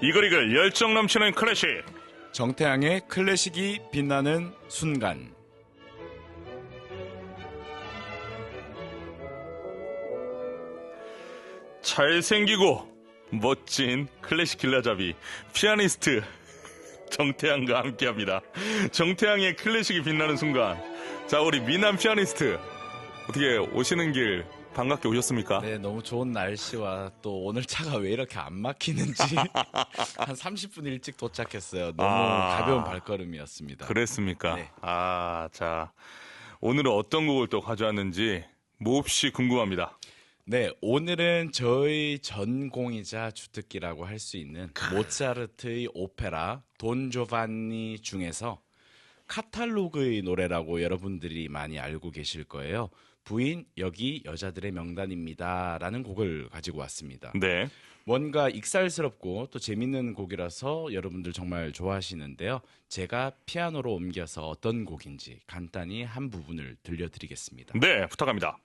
이글이글 열정 넘치는 클래식. 정태양의 클래식이 빛나는 순간. 잘생기고 멋진 클래식 길라잡이 피아니스트 정태양과 함께합니다. 정태양의 클래식이 빛나는 순간. 자, 우리 미남 피아니스트 어떻게 오시는 길 반갑게 오셨습니까? 네, 너무 좋은 날씨와 또 오늘 차가 왜 이렇게 안 막히는지 한 30분 일찍 도착했어요. 너무 가벼운 발걸음이었습니다. 그랬습니까? 네. 자, 오늘은 어떤 곡을 또 가져왔는지 몹시 궁금합니다. 네, 오늘은 저희 전공이자 주특기라고 할 수 있는 모차르트의 오페라 돈 조반니 중에서 카탈로그의 노래라고 여러분들이 많이 알고 계실 거예요. 부인 여기 여자들의 명단입니다 라는 곡을 가지고 왔습니다. 네. 뭔가 익살스럽고 또 재밌는 곡이라서 여러분들 정말 좋아하시는데요. 제가 피아노로 옮겨서 어떤 곡인지 간단히 한 부분을 들려드리겠습니다. 네, 부탁합니다.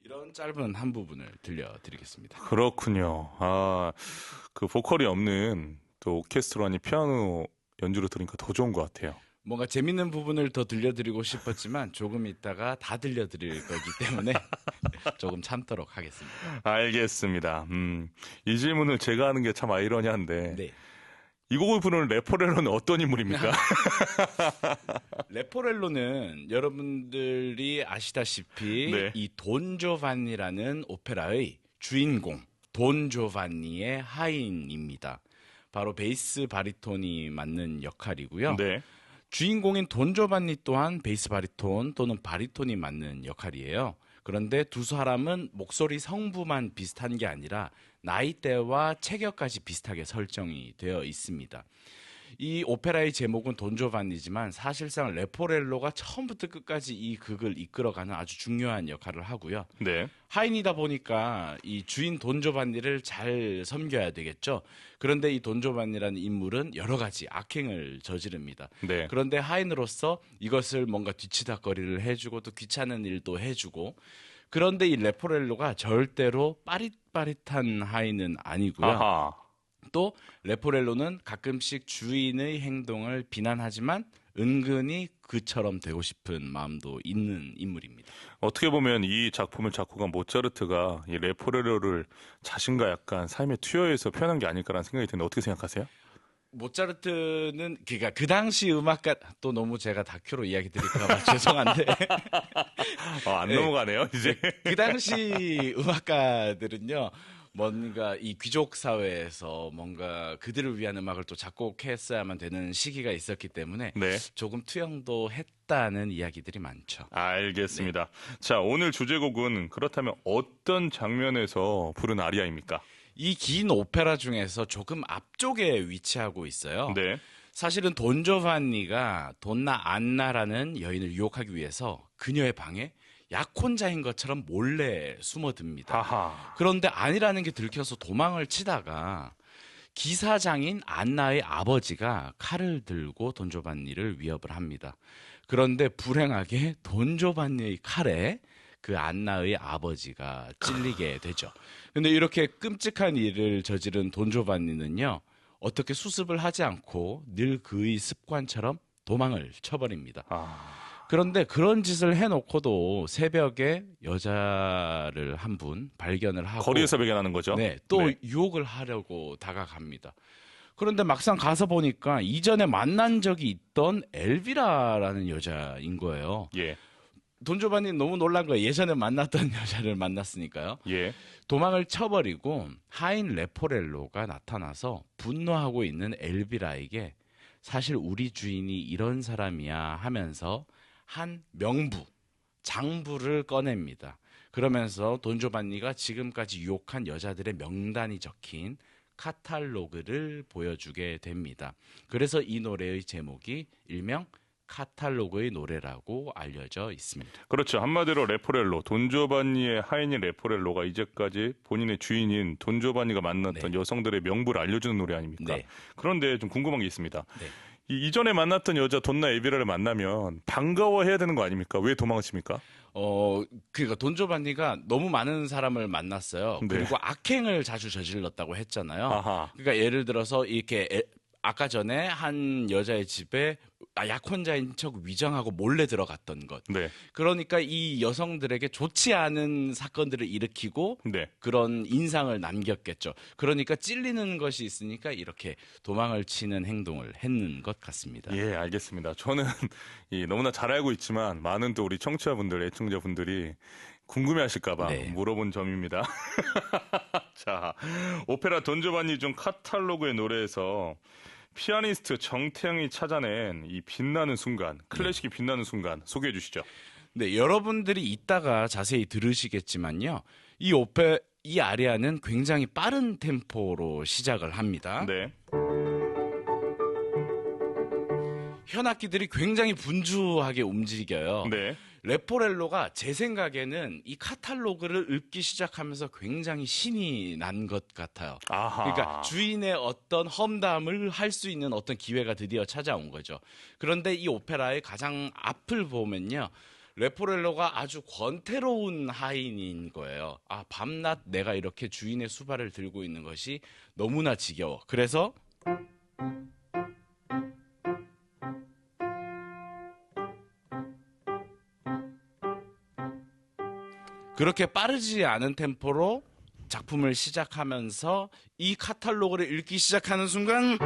이런 짧은 한 부분을 들려드리겠습니다. 그렇군요. 그 보컬이 없는 또 오케스트라 아닌 피아노 연주로 들으니까 더 좋은 것 같아요. 뭔가 재밌는 부분을 더 들려드리고 싶었지만 조금 있다가 다 들려드릴 거기 때문에 조금 참도록 하겠습니다. 알겠습니다. 이 질문을 제가 하는 게 참 아이러니한데 네. 이 곡을 부르는 레포레로는 어떤 인물입니까? 레포렐로는 여러분들이 아시다시피 네. 이 돈 조반니라는 오페라의 주인공 돈 조반니의 하인입니다. 바로 베이스 바리톤이 맡는 역할이고요. 네. 주인공인 돈 조반니 또한 베이스 바리톤 또는 바리톤이 맡는 역할이에요. 그런데 두 사람은 목소리 성부만 비슷한 게 아니라 나이대와 체격까지 비슷하게 설정이 되어 있습니다. 이 오페라의 제목은 돈 조반니지만 사실상 레포렐로가 처음부터 끝까지 이 극을 이끌어가는 아주 중요한 역할을 하고요. 네. 하인이다 보니까 이 주인 돈 조반니를 잘 섬겨야 되겠죠. 그런데 이 돈 조반니라는 인물은 여러 가지 악행을 저지릅니다. 네. 그런데 하인으로서 이것을 뭔가 뒤치다거리를 해주고 또 귀찮은 일도 해주고, 그런데 이 레포렐로가 절대로 빠릿빠릿한 하인은 아니고요. 아하. 또 레포렐로는 가끔씩 주인의 행동을 비난하지만 은근히 그처럼 되고 싶은 마음도 있는 인물입니다. 어떻게 보면 이 작품을 작곡한 모차르트가 이 레포레로를 자신과 약간 삶의 투여해서 표현한 게 아닐까라는 생각이 드는데 어떻게 생각하세요? 모차르트는 그러니까 그 당시 음악가, 또 너무 제가 다큐로 이야기 드릴까 봐 죄송한데 안 네. 넘어가네요 이제. 그 당시 음악가들은요, 뭔가 이 귀족 사회에서 뭔가 그들을 위한 음악을 또 작곡했어야만 되는 시기가 있었기 때문에 네. 조금 투영도 했다는 이야기들이 많죠. 알겠습니다. 자, 오늘 주제곡은 그렇다면 어떤 장면에서 부른 아리아입니까? 이 긴 오페라 중에서 조금 앞쪽에 위치하고 있어요. 네. 사실은 돈 조반니가 돈나 안나라는 여인을 유혹하기 위해서 그녀의 방에 약혼자인 것처럼 몰래 숨어듭니다. 하하. 그런데 아니라는 게 들켜서 도망을 치다가 기사장인 안나의 아버지가 칼을 들고 돈 조반니를 위협을 합니다. 그런데 불행하게 돈 조반니의 칼에 그 안나의 아버지가 찔리게 되죠. 근데 이렇게 끔찍한 일을 저지른 돈 조반니는요, 어떻게 수습을 하지 않고 늘 그의 습관처럼 도망을 쳐버립니다. 그런데 그런 짓을 해놓고도 새벽에 여자를 한 분 발견을 하고 거리에서 발견하는 거죠? 네, 또 네. 유혹을 하려고 다가갑니다. 그런데 막상 가서 보니까 이전에 만난 적이 있던 엘비라라는 여자인 거예요. 예. 돈조반이 너무 놀란 거예요. 예전에 만났던 여자를 만났으니까요. 예. 도망을 쳐버리고 하인 레포렐로가 나타나서 분노하고 있는 엘비라에게 사실 우리 주인이 이런 사람이야 하면서 한 명부, 장부를 꺼냅니다. 그러면서 돈조반니가 지금까지 유혹한 여자들의 명단이 적힌 카탈로그를 보여주게 됩니다. 그래서 이 노래의 제목이 일명 카탈로그의 노래라고 알려져 있습니다. 그렇죠. 한마디로 레포렐로, 돈조반니의 하인인 레포렐로가 이제까지 본인의 주인인 돈조반니가 만났던 네. 여성들의 명부를 알려주는 노래 아닙니까? 네. 그런데 좀 궁금한 게 있습니다. 네. 이전에 만났던 여자 돈나 에비라를 만나면 반가워해야 되는 거 아닙니까? 왜 도망을 칩니까? 그러니까 돈조반니가 너무 많은 사람을 만났어요. 네. 그리고 악행을 자주 저질렀다고 했잖아요. 아하. 그러니까 예를 들어서 이렇게 아까 전에 한 여자의 집에 약혼자인 척 위장하고 몰래 들어갔던 것. 네. 그러니까 이 여성들에게 좋지 않은 사건들을 일으키고 네. 그런 인상을 남겼겠죠. 그러니까 찔리는 것이 있으니까 이렇게 도망을 치는 행동을 했는 것 같습니다. 예, 알겠습니다. 저는 너무나 잘 알고 있지만 많은 또 우리 청취자분들, 애청자분들이 궁금해하실까봐 네. 물어본 점입니다. 자, 오페라 돈조반니 중 카탈로그의 노래에서 피아니스트 정태영이 찾아낸 이 빛나는 순간, 클래식이 빛나는 순간 소개해 주시죠. 네, 여러분들이 이따가 자세히 들으시겠지만요. 이 아리아는 굉장히 빠른 템포로 시작을 합니다. 네. 현악기들이 굉장히 분주하게 움직여요. 네. 레포렐로가 제 생각에는 이 카탈로그를 읊기 시작하면서 굉장히 신이 난 것 같아요. 아하. 그러니까 주인의 어떤 험담을 할 수 있는 어떤 기회가 드디어 찾아온 거죠. 그런데 이 오페라의 가장 앞을 보면요. 레포렐로가 아주 권태로운 하인인 거예요. 밤낮 내가 이렇게 주인의 수발을 들고 있는 것이 너무나 지겨워. 그래서 그렇게 빠르지 않은 템포로 작품을 시작하면서 이 카탈로그를 읽기 시작하는 순간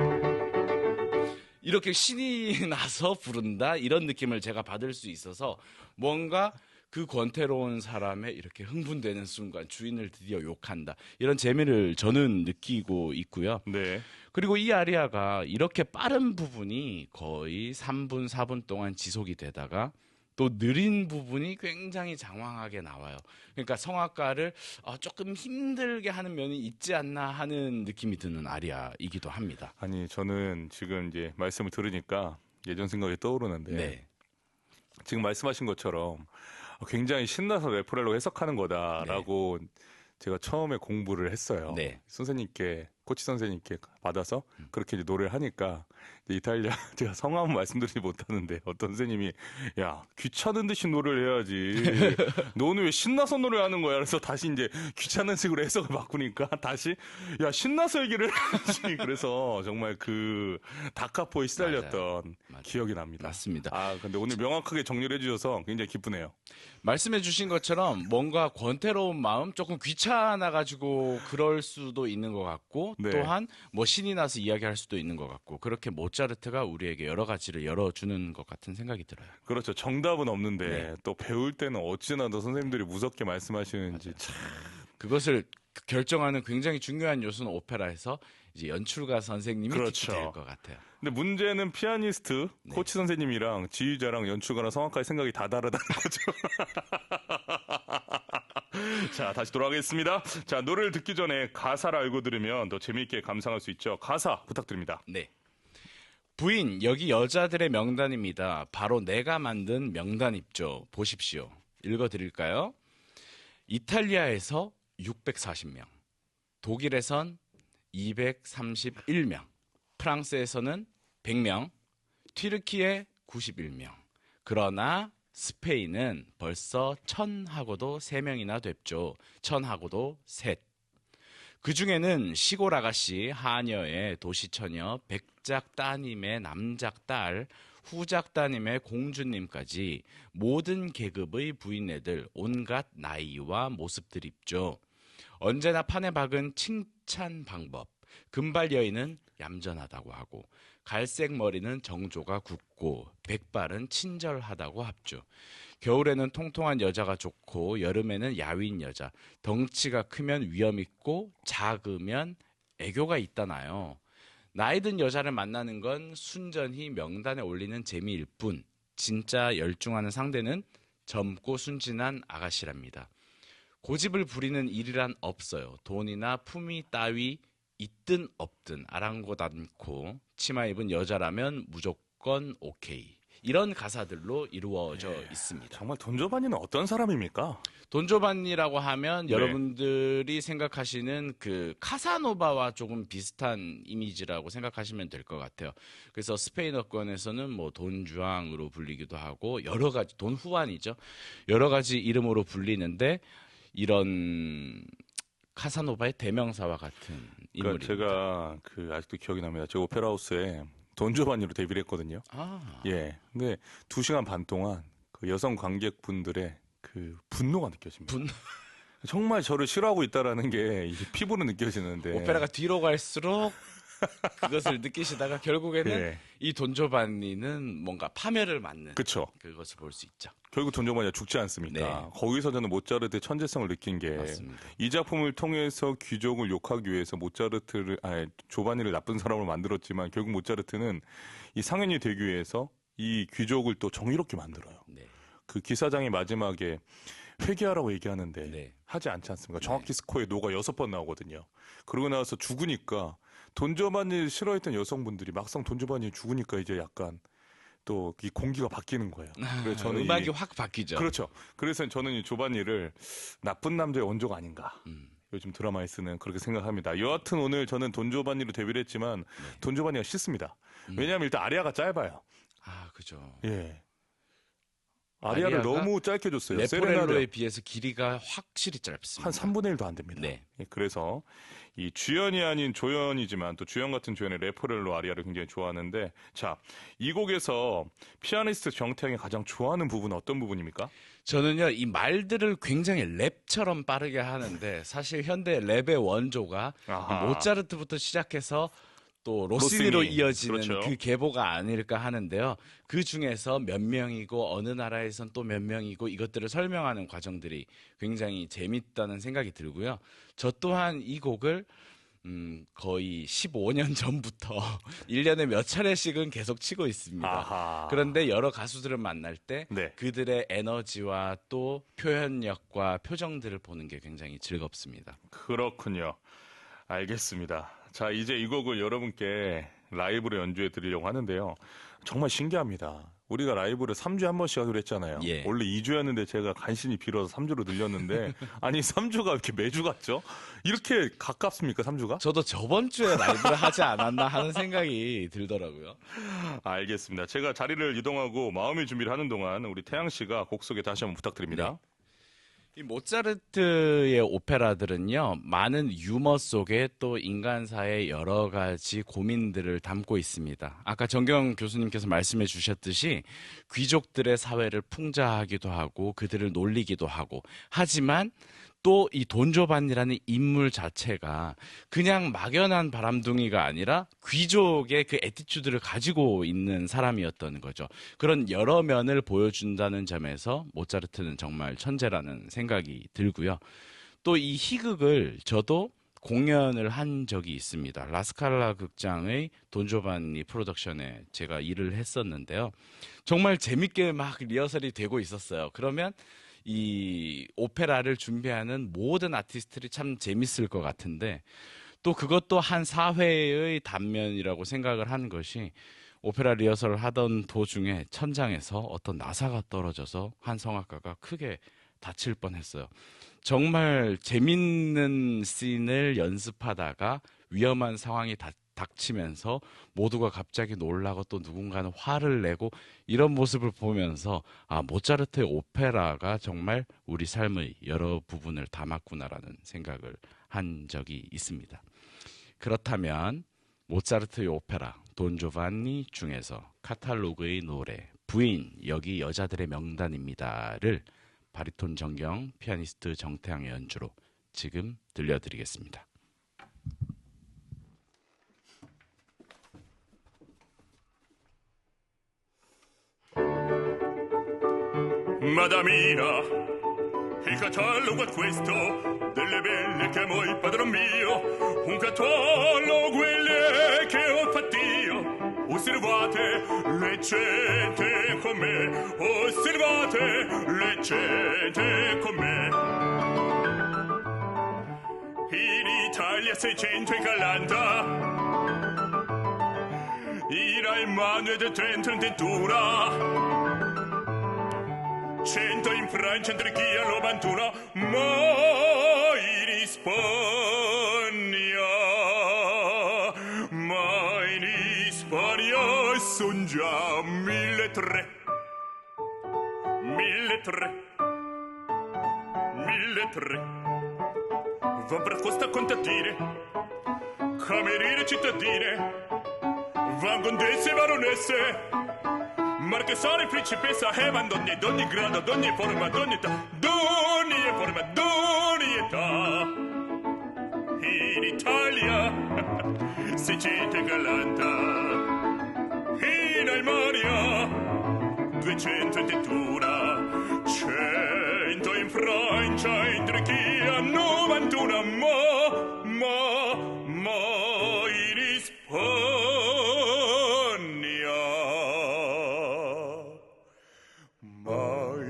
이렇게 신이 나서 부른다 이런 느낌을 제가 받을 수 있어서 뭔가 그 권태로운 사람의 이렇게 흥분되는 순간 주인을 드디어 욕한다 이런 재미를 저는 느끼고 있고요. 네. 그리고 이 아리아가 이렇게 빠른 부분이 거의 3분, 4분 동안 지속이 되다가 또 느린 부분이 굉장히 장황하게 나와요. 그러니까 성악가를 조금 힘들게 하는 면이 있지 않나 하는 느낌이 드는 아리아이기도 합니다. 아니, 저는 지금 이제 말씀을 들으니까 예전 생각이 떠오르는데 네. 지금 말씀하신 것처럼 굉장히 신나서 레포렐로 해석하는 거다라고 제가 처음에 공부를 했어요. 네. 선생님께 코치 선생님께 받아서 그렇게 이제 노래를 하니까 이제 이탈리아 제가 성함은 말씀드리지 못하는데 어떤 선생님이 야 귀찮은 듯이 노래를 해야지 너는 왜 신나서 노래하는 거야 그래서 다시 이제 귀찮은 식으로 해석을 바꾸니까 다시 야 신나서 얘기를 해야지 그래서 정말 그 다카포에 시달렸던 맞아요. 기억이 납니다. 맞습니다. 근데 오늘 명확하게 정리를 해주셔서 굉장히 기쁘네요. 말씀해 주신 것처럼 뭔가 권태로운 마음 조금 귀찮아가지고 그럴 수도 있는 것 같고 네. 또한 뭐 신이 나서 이야기할 수도 있는 것 같고 그렇게 모차르트가 우리에게 여러 가지를 열어주는 것 같은 생각이 들어요. 그렇죠. 정답은 없는데 네. 또 배울 때는 어찌나 더 선생님들이 무섭게 말씀하시는지 참. 그것을 결정하는 굉장히 중요한 요소는 오페라에서 이제 연출가 선생님이 그렇죠. 될 것 같아요. 근데 문제는 피아니스트, 코치 선생님이랑 지휘자랑 연출가랑 성악가의 생각이 다 다르다는 거죠. 자, 다시 돌아가겠습니다. 자, 노래를 듣기 전에 가사를 알고 들으면 더 재미있게 감상할 수 있죠. 가사 부탁드립니다. 네. 부인, 여기 여자들의 명단입니다. 바로 내가 만든 명단 입죠. 보십시오. 읽어드릴까요? 이탈리아에서 640명, 독일에선 231명, 프랑스에서는 100명, 튀르키예 91명. 그러나 스페인은 벌써 1000하고도 3명이나 됐죠. 1000하고도 셋. 그 중에는 시골 아가씨, 하녀의 도시처녀, 백작 따님의 남작 딸, 후작 따님의 공주님까지 모든 계급의 부인네들 온갖 나이와 모습들 입죠. 언제나 판에 박은 칭찬 방법. 금발 여인은 얌전하다고 하고 갈색 머리는 정조가 굳고 백발은 친절하다고 합주. 겨울에는 통통한 여자가 좋고 여름에는 야윈 여자. 덩치가 크면 위험 있고 작으면 애교가 있다나요. 나이 든 여자를 만나는 건 순전히 명단에 올리는 재미일 뿐 진짜 열중하는 상대는 젊고 순진한 아가씨랍니다. 고집을 부리는 일이란 없어요. 돈이나 품위 따위 있든 없든 아랑곳 않고 치마 입은 여자라면 무조건 오케이. 이런 가사들로 이루어져 있습니다. 정말 돈조반이는 어떤 사람입니까? 돈조반니라고 하면 네. 여러분들이 생각하시는 그 카사노바와 조금 비슷한 이미지라고 생각하시면 될 것 같아요. 그래서 스페인어권에서는 뭐 돈주앙으로 불리기도 하고 여러 가지 돈 후안이죠. 여러 가지 이름으로 불리는데 이런 카사노바의 대명사와 같은 그러니까 인물입니다. 제가 아직도 기억이 납니다. 제가 오페라하우스에 돈조반니로 데뷔를 했거든요. 아, 예. 근데 2시간 반 동안 그 여성 관객분들의 그 분노가 느껴집니다. 정말 저를 싫어하고 있다라는 게 이 피부로 느껴지는데. 오페라가 뒤로 갈수록 그것을 느끼시다가 결국에는 예. 이 돈조반니는 뭔가 파멸을 맞는 그쵸. 그것을 볼 수 있죠. 결국 돈조반니가 죽지 않습니까? 네. 거기서 저는 모차르트의 천재성을 느낀 게 맞습니다. 이 작품을 통해서 귀족을 욕하기 위해서 조반니를 나쁜 사람으로 만들었지만 결국 모차르트는 이 상현이 되기 위해서 이 귀족을 또 정의롭게 만들어요. 네. 그 기사장이 마지막에 회개하라고 얘기하는데 네. 하지 않지 않습니까? 정확히 스코어에 노가 6번 나오거든요. 그러고 나서 죽으니까 돈조반니를 싫어했던 여성분들이 막상 돈조반니 죽으니까 이제 약간 또 이 공기가 바뀌는 거예요. 그래서 저는 음악이 확 바뀌죠. 그렇죠. 그래서 저는 이 조반니를 나쁜 남자의 원조가 아닌가. 음. 요즘 드라마에 쓰는 그렇게 생각합니다. 여하튼 오늘 저는 돈조반니로 데뷔를 했지만 돈조반니가 싫습니다. 왜냐하면 일단 아리아가 짧아요. 아, 그죠. 예. 아리아를 아리아가 너무 짧게 줬어요. 레포렐로에 세레나데 비해서 길이가 확실히 짧습니다. 한 3분의 1도 안 됩니다. 네. 예, 그래서 이 주연이 아닌 조연이지만 또 주연 같은 조연의 레포렐로 아리아를 굉장히 좋아하는데 자, 이 곡에서 피아니스트 정태양이 가장 좋아하는 부분은 어떤 부분입니까? 저는요, 이 말들을 굉장히 랩처럼 빠르게 하는데 사실 현대 랩의 원조가 아하. 모차르트부터 시작해서 또 로시니로 로시니. 이어지는 그렇죠. 그 계보가 아닐까 하는데요. 그 중에서 몇 명이고 어느 나라에선 또 몇 명이고 이것들을 설명하는 과정들이 굉장히 재밌다는 생각이 들고요. 저 또한 이 곡을 거의 15년 전부터 1년에 몇 차례씩은 계속 치고 있습니다. 아하. 그런데 여러 가수들을 만날 때 네. 그들의 에너지와 또 표현력과 표정들을 보는 게 굉장히 즐겁습니다. 그렇군요. 알겠습니다. 자, 이제 이 곡을 여러분께 라이브로 연주해 드리려고 하는데요. 정말 신기합니다. 우리가 라이브를 3주에 한 번씩 하기로 했잖아요. 예. 원래 2주였는데 제가 간신히 빌어서 3주로 늘렸는데 아니 3주가 이렇게 매주 같죠? 이렇게 가깝습니까 3주가? 저도 저번 주에 라이브를 하지 않았나 하는 생각이 들더라고요. 알겠습니다. 제가 자리를 이동하고 마음의 준비를 하는 동안 우리 태양 씨가 곡 소개 다시 한번 부탁드립니다. 이 모차르트의 오페라들은요, 많은 유머 속에 또 인간사의 여러 가지 고민들을 담고 있습니다. 아까 정경 교수님께서 말씀해 주셨듯이 귀족들의 사회를 풍자하기도 하고 그들을 놀리기도 하고 하지만 또 이 돈조반이라는 인물 자체가 그냥 막연한 바람둥이가 아니라 귀족의 그 애티튜드를 가지고 있는 사람이었던 거죠. 그런 여러 면을 보여준다는 점에서 모차르트는 정말 천재라는 생각이 들고요. 또 이 희극을 저도 공연을 한 적이 있습니다. 라스칼라 극장의 돈조반니 프로덕션에 제가 일을 했었는데요. 정말 재밌게 막 리허설이 되고 있었어요. 그러면 이 오페라를 준비하는 모든 아티스트들이 참 재밌을 것 같은데 또 그것도 한 사회의 단면이라고 생각을 하는 것이 오페라 리허설을 하던 도중에 천장에서 어떤 나사가 떨어져서 한 성악가가 크게 다칠 뻔했어요. 정말 재밌는 씬을 연습하다가 위험한 상황이 닥치면서 모두가 갑자기 놀라고 또 누군가는 화를 내고 이런 모습을 보면서 아, 모차르트의 오페라가 정말 우리 삶의 여러 부분을 담았구나라는 생각을 한 적이 있습니다. 그렇다면 모차르트의 오페라 돈조반니 중에서 카탈로그의 노래 부인 여기 여자들의 명단입니다를 바리톤 정경 피아니스트 정태양의 연주로 지금 들려드리겠습니다. Madamina, il catalogo è questo, delle belle che amo il padron mio, un catalogo quelle che ho fatto io. Osservate, leggete con me, osservate, leggete con me. In Italia 640, in Alemania e 30 in Tentura, 100 in Francia, in Turchia, 91, ma in Spagna son già 1.300. 1.300. Va per costa contadine, cameriere cittadine, van contesse baronesse, marchesane, principessa, van d'ogni grado, d'ogni forma, d'ogni età, d'ogni forma, d'ogni età. In Italia 640, in Alemania 200 addirittura, 100 in Francia, in Turchia 91, ma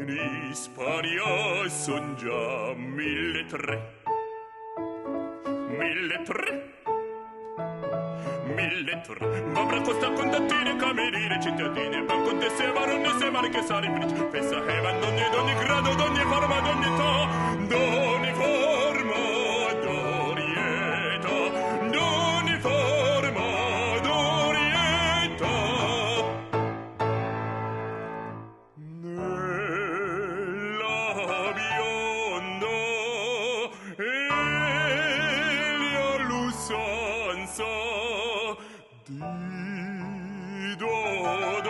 in Spagna son già 1.300. 1.300. Va per costa contadine, cameriere cittadine, van contesse, baronesse, marchesane, principessa, van d'ogni grado, d'ogni forma, d'ogni età, d'ogni forma, d'ogni età, d'ogni forma, d'ogni età. Nella bionda Elia l'usanza di dodor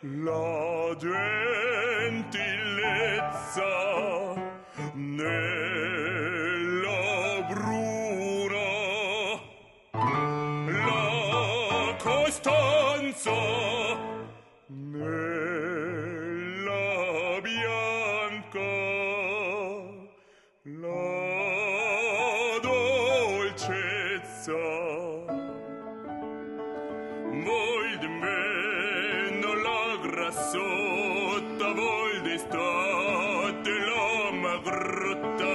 la gentilezza nella bruna la costanza nella bianca la dolcezza. Voi di meno la grassotta, voi d'estate la magrotta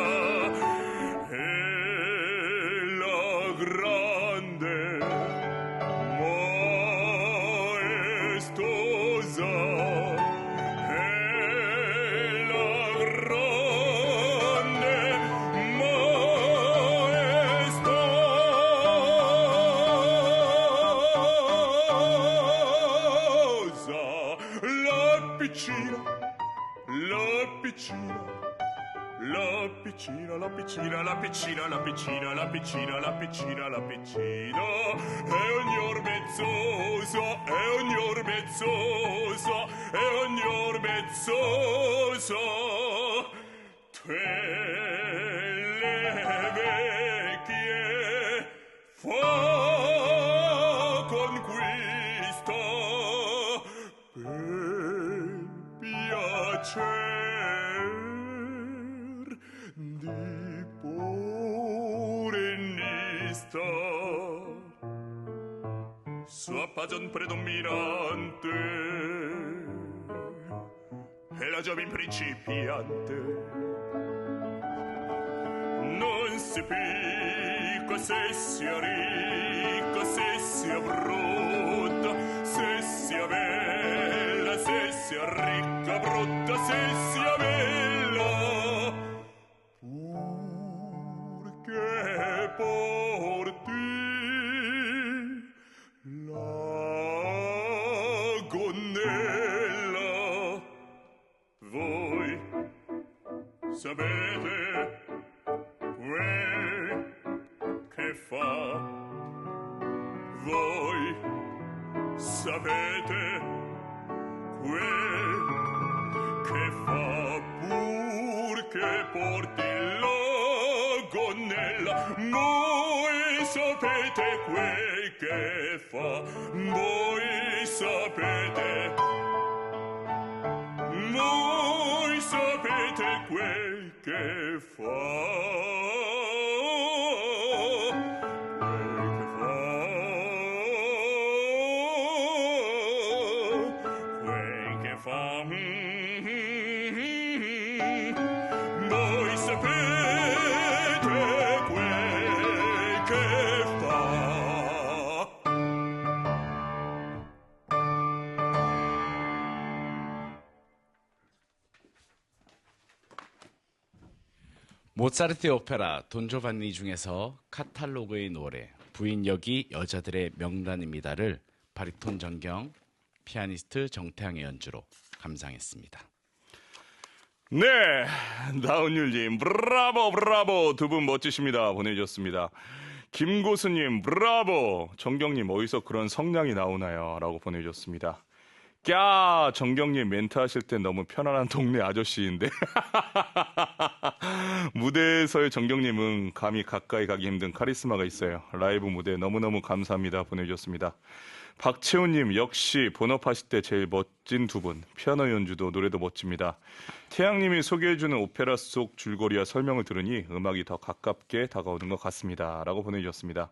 e la grande maestosa e la grande maestosa, la piccina, la piccina, la piccina, la piccina, la piccina, la piccina, la piccina, la piccina, la piccina, e ognor mezzosa, e ognor mezzosa, e ognor mezzosa, te le vecchie fa conquista per piacer di porenista. Sua pagion predominante è la giovin principiante. Non si picca se sia ricca, se sia brutta, se sia bella, se sia ricca, brutta, se sia bella, purché porti la gonnella. Voi sapete quel che fa, voi sapete quel che fa, purché porti la gonnella. Voi sapete quel che fa, voi sapete 모차르트의 오페라 돈조반니 중에서 카탈로그의 노래 부인 여기 여자들의 명단입니다를 바리톤 정경, 피아니스트 정태양의 연주로 감상했습니다. 네, 나은율님 브라보 브라보 두 분 멋지십니다 보내주셨습니다. 김고수님 브라보, 정경님 어디서 그런 성량이 나오나요? 라고 보내주셨습니다. 꺄, 정경님 멘트 하실 땐 너무 편안한 동네 아저씨인데 무대에서의 정경님은 감히 가까이 가기 힘든 카리스마가 있어요. 라이브 무대 너무너무 감사합니다 보내주셨습니다. 박채훈님 역시 본업하실 때 제일 멋진 두 분, 피아노 연주도 노래도 멋집니다. 태양님이 소개해주는 오페라 속 줄거리와 설명을 들으니 음악이 더 가깝게 다가오는 것 같습니다 라고 보내주셨습니다.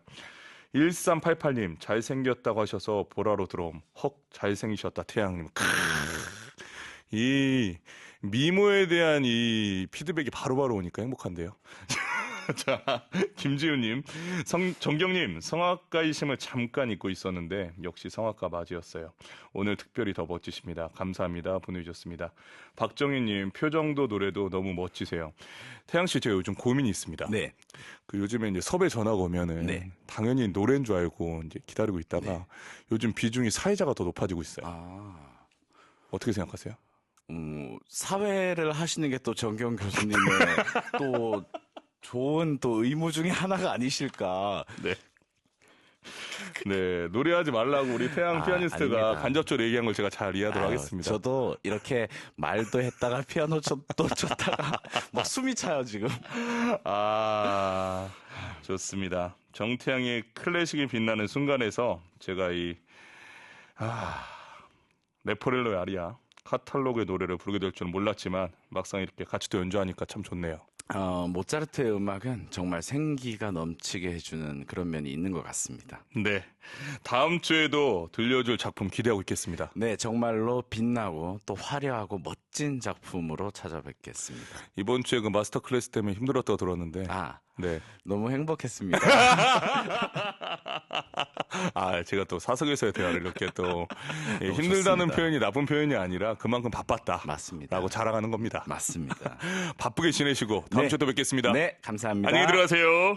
1388님 잘생겼다고 하셔서 보라로 들어옴. 헉 잘생기셨다 태양님. 이 미모에 대한 이 피드백이 바로바로 오니까 행복한데요. 자, 김지우님, 정경님 성악가이심을 잠깐 잊고 있었는데 역시 성악가 맞이였어요. 오늘 특별히 더 멋지십니다. 감사합니다 보내주셨습니다. 박정희님 표정도 노래도 너무 멋지세요. 태양 씨 제가 요즘 고민이 있습니다. 네. 그 요즘에 이제 섭외 전화가 오면은 네. 당연히 노래인 줄 알고 이제 기다리고 있다가 네. 요즘 비중이 사회자가 더 높아지고 있어요. 아, 어떻게 생각하세요? 사회를 하시는 게 또 정경 교수님의 또 좋은 또 의무 중에 하나가 아니실까. 네. 네, 노래하지 말라고 우리 태양 피아니스트가 아닙니다. 간접적으로 얘기한 걸 제가 잘 이해하도록 아유, 하겠습니다. 저도 이렇게 말도 했다가 피아노 또 쳤다가 막 숨이 차요 지금. 아, 좋습니다. 정태양의 클래식이 빛나는 순간에서 제가 레포렐로의 아리아, 카탈로그의 노래를 부르게 될 줄은 몰랐지만 막상 이렇게 같이 또 연주하니까 참 좋네요. 모차르트의 음악은 정말 생기가 넘치게 해주는 그런 면이 있는 것 같습니다. 네, 다음 주에도 들려줄 작품 기대하고 있겠습니다. 네, 정말로 빛나고 또 화려하고 멋진 작품으로 찾아뵙겠습니다. 이번 주에 그 마스터 클래스 때문에 힘들었다고 들었는데 네. 너무 행복했습니다. 제가 또 사석에서의 대화를 이렇게 또 너무 힘들다는 좋습니다. 표현이 나쁜 표현이 아니라 그만큼 바빴다. 맞습니다. 라고 자랑하는 겁니다. 맞습니다. 바쁘게 지내시고 다음 네. 주에 또 뵙겠습니다. 네, 감사합니다. 안녕히 들어가세요.